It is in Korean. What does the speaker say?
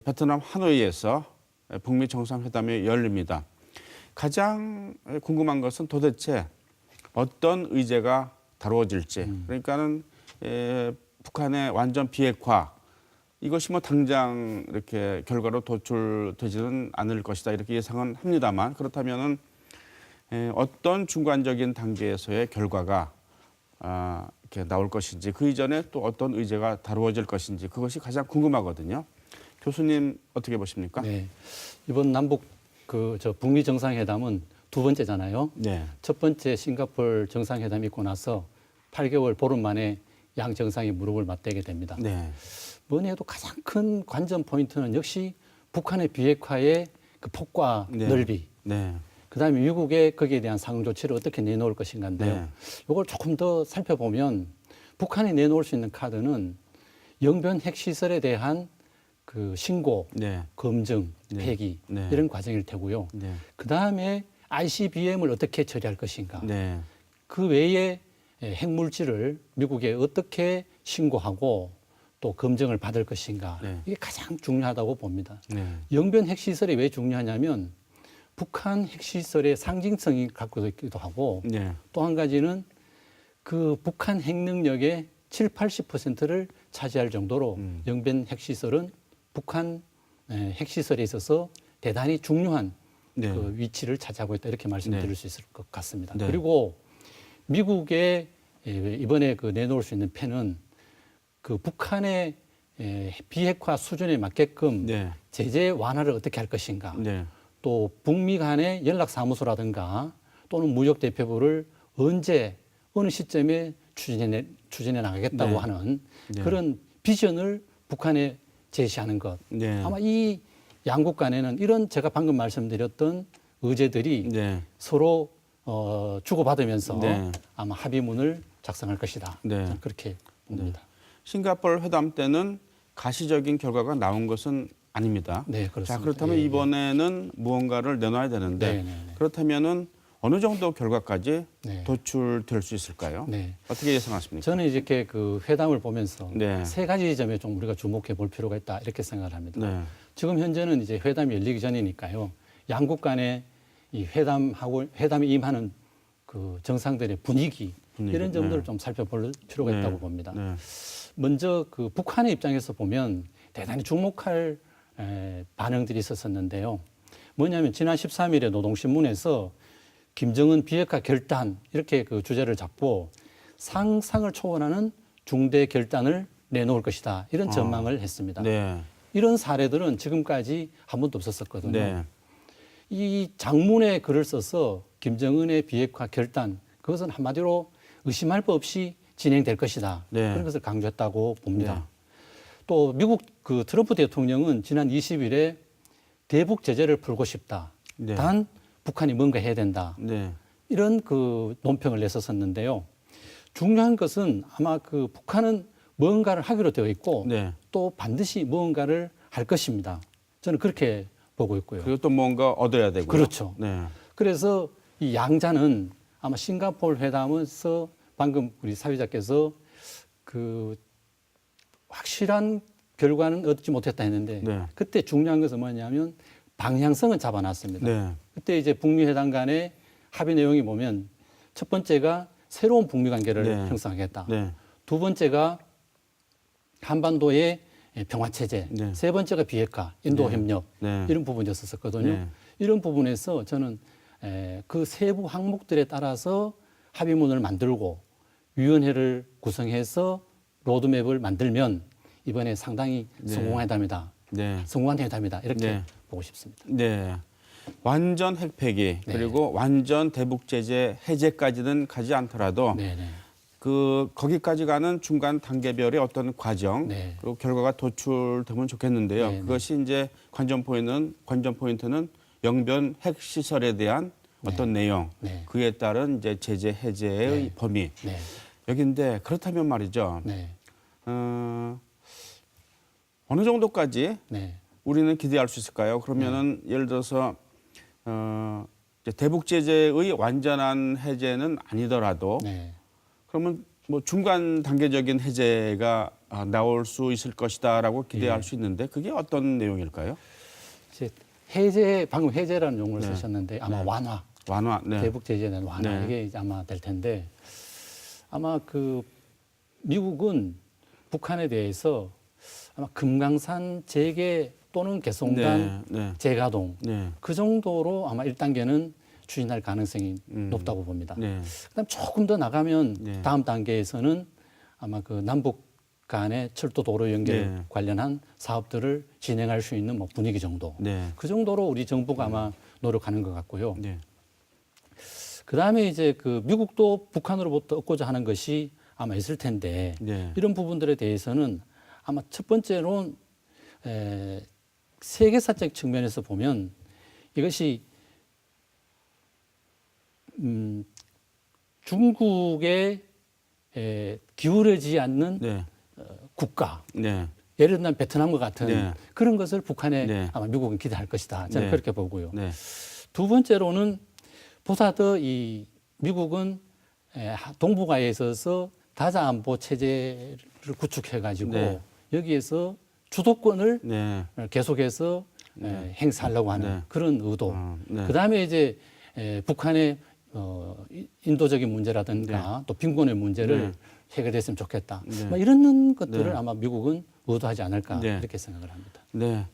베트남 하노이에서 북미 정상회담이 열립니다. 가장 궁금한 것은 도대체 어떤 의제가 다루어질지. 그러니까는 북한의 완전 비핵화 이것이 뭐 당장 이렇게 결과로 도출되지는 않을 것이다 이렇게 예상은 합니다만 그렇다면은 어떤 중간적인 단계에서의 결과가 이렇게 나올 것인지 그 이전에 또 어떤 의제가 다루어질 것인지 그것이 가장 궁금하거든요. 교수님 어떻게 보십니까? 네, 이번 남북 북미 정상회담은 두 번째잖아요. 네. 첫 번째 싱가포르 정상회담이 있고 나서 8개월 보름 만에 양 정상이 무릎을 맞대게 됩니다. 네. 뭐니 해도 가장 큰 관전 포인트는 역시 북한의 비핵화의 그 폭과 네. 넓이. 네. 그다음에 미국의 거기에 대한 상응 조치를 어떻게 내놓을 것인가인데요. 네. 이걸 조금 더 살펴보면 북한이 내놓을 수 있는 카드는 영변 핵시설에 대한 그 신고, 네. 검증, 네. 폐기 네. 이런 과정일 테고요. 네. 그다음에 ICBM을 어떻게 처리할 것인가. 네. 그 외에 핵물질을 미국에 어떻게 신고하고 또 검증을 받을 것인가. 네. 이게 가장 중요하다고 봅니다. 네. 영변 핵시설이 왜 중요하냐면 북한 핵시설의 상징성이 갖고 있기도 하고 네. 또 한 가지는 그 북한 핵 능력의 7, 80%를 차지할 정도로 영변 핵시설은 북한 핵시설에 있어서 대단히 중요한 네. 그 위치를 차지하고 있다 이렇게 말씀드릴 네. 수 있을 것 같습니다. 네. 그리고 미국의 이번에 그 내놓을 수 있는 펜은 그 북한의 비핵화 수준에 맞게끔 네. 제재 완화를 어떻게 할 것인가. 네. 또 북미 간의 연락사무소라든가 또는 무역대표부를 언제 어느 시점에 추진해 나가겠다고 네. 하는 네. 그런 비전을 북한에 제시하는 것. 네. 아마 이 양국 간에는 이런 제가 방금 말씀드렸던 의제들이 네. 서로 주고받으면서 네. 아마 합의문을 작성할 것이다. 네. 저는 그렇게 봅니다. 싱가포르 회담 때는 가시적인 결과가 나온 것은 아닙니다. 네, 그렇습니다. 자, 그렇다면 예, 예. 이번에는 무언가를 내놔야 되는데 네, 네, 네. 그렇다면은 어느 정도 결과까지 네. 도출될 수 있을까요? 네. 어떻게 예상하십니까? 저는 이렇게 그 회담을 보면서 네. 세 가지 점에 좀 우리가 주목해 볼 필요가 있다 이렇게 생각을 합니다. 네. 지금 현재는 이제 회담이 열리기 전이니까요. 양국 간에 이 회담에 임하는 그 정상들의 분위기 이런 점들을 네. 좀 살펴볼 필요가 네. 있다고 봅니다. 네. 먼저 그 북한의 입장에서 보면 대단히 주목할 반응들이 있었었는데요. 뭐냐면 지난 13일에 노동신문에서 김정은 비핵화 결단 이렇게 그 주제를 잡고 상상을 초월하는 중대 결단을 내놓을 것이다 이런 전망을 했습니다. 네. 이런 사례들은 지금까지 한 번도 없었었거든요. 네. 이 장문에 글을 써서 김정은의 비핵화 결단 그것은 한마디로 의심할 법 없이 진행될 것이다. 네. 그런 것을 강조했다고 봅니다. 네. 또 미국 그 트럼프 대통령은 지난 20일에 대북 제재를 풀고 싶다. 네. 단 북한이 뭔가 해야 된다. 네. 이런 그 논평을 냈었었는데요. 중요한 것은 아마 그 북한은 뭔가를 하기로 되어 있고 네. 또 반드시 무언가를 할 것입니다. 저는 그렇게 보고 있고요. 그리고 또 뭔가 얻어야 되고요. 그렇죠. 네. 그래서 이 양자는 아마 싱가포르 회담에서 방금 우리 사회자께서 그 확실한 결과는 얻지 못했다 했는데 네. 그때 중요한 것은 뭐냐면 방향성은 잡아놨습니다. 네. 그때 이제 북미 회담 간의 합의 내용이 보면 첫 번째가 새로운 북미 관계를 네. 형성하겠다. 네. 두 번째가 한반도의 평화 체제. 네. 세 번째가 비핵화, 인도 네. 협력 네. 이런 부분이었었거든요. 네. 이런 부분에서 저는 그 세부 항목들에 따라서 합의문을 만들고 위원회를 구성해서 로드맵을 만들면 이번에 상당히 네. 성공한 회담이다. 네. 성공한 회담이다. 이렇게 네. 보고 싶습니다. 네. 완전 핵폐기 네. 그리고 완전 대북 제재 해제까지는 가지 않더라도 네네. 거기까지 가는 중간 단계별의 어떤 과정 네. 그리고 결과가 도출되면 좋겠는데요. 네, 네. 그것이 이제 관전 포인트는 영변 핵 시설에 대한 어떤 내용, 네. 그에 따른 이제 제재 해제의 네. 범위 네. 여기인데 그렇다면 말이죠. 네. 어느 정도까지 네. 우리는 기대할 수 있을까요? 그러면은 예를 들어서 이제 대북 제재의 완전한 해제는 아니더라도 네. 그러면 뭐 중간 단계적인 해제가 나올 수 있을 것이다라고 기대할 예. 수 있는데 그게 어떤 내용일까요? 이제 해제 방금 해제라는 용어를 네. 쓰셨는데 아마 완화, 완화. 네. 대북 제재에 대한 완화 네. 이게 이제 아마 될 텐데 아마 그 미국은 북한에 대해서 아마 금강산 재개 또는 개성단 네. 네. 재가동 네. 그 정도로 아마 1단계는 추진할 가능성이 높다고 봅니다. 네. 그다음 조금 더 나가면 네. 다음 단계에서는 아마 그 남북 간의 철도 도로 연결 네. 관련한 사업들을 진행할 수 있는 뭐 분위기 정도. 네. 그 정도로 우리 정부가 아마 노력하는 것 같고요. 네. 그다음에 이제 그 미국도 북한으로부터 얻고자 하는 것이 아마 있을 텐데 네. 이런 부분들에 대해서는 아마 첫 번째로는 세계사적 측면에서 보면 이것이 중국에 기울어지지 않는 네. 국가, 네. 예를 들면 베트남과 같은 네. 그런 것을 북한에 네. 아마 미국은 기대할 것이다. 저는 네. 그렇게 보고요. 네. 두 번째로는 보다 더 이 미국은 동북아에 있어서 다자안보 체제를 구축해가지고 네. 여기에서 주도권을 네. 계속해서 행사하려고 하는 네. 그런 의도. 네. 그다음에 이제 북한의 인도적인 문제라든가 또 빈곤의 문제를 네. 해결됐으면 좋겠다. 네. 뭐 이런 것들을 네. 아마 미국은 의도하지 않을까 네. 이렇게 생각을 합니다. 네.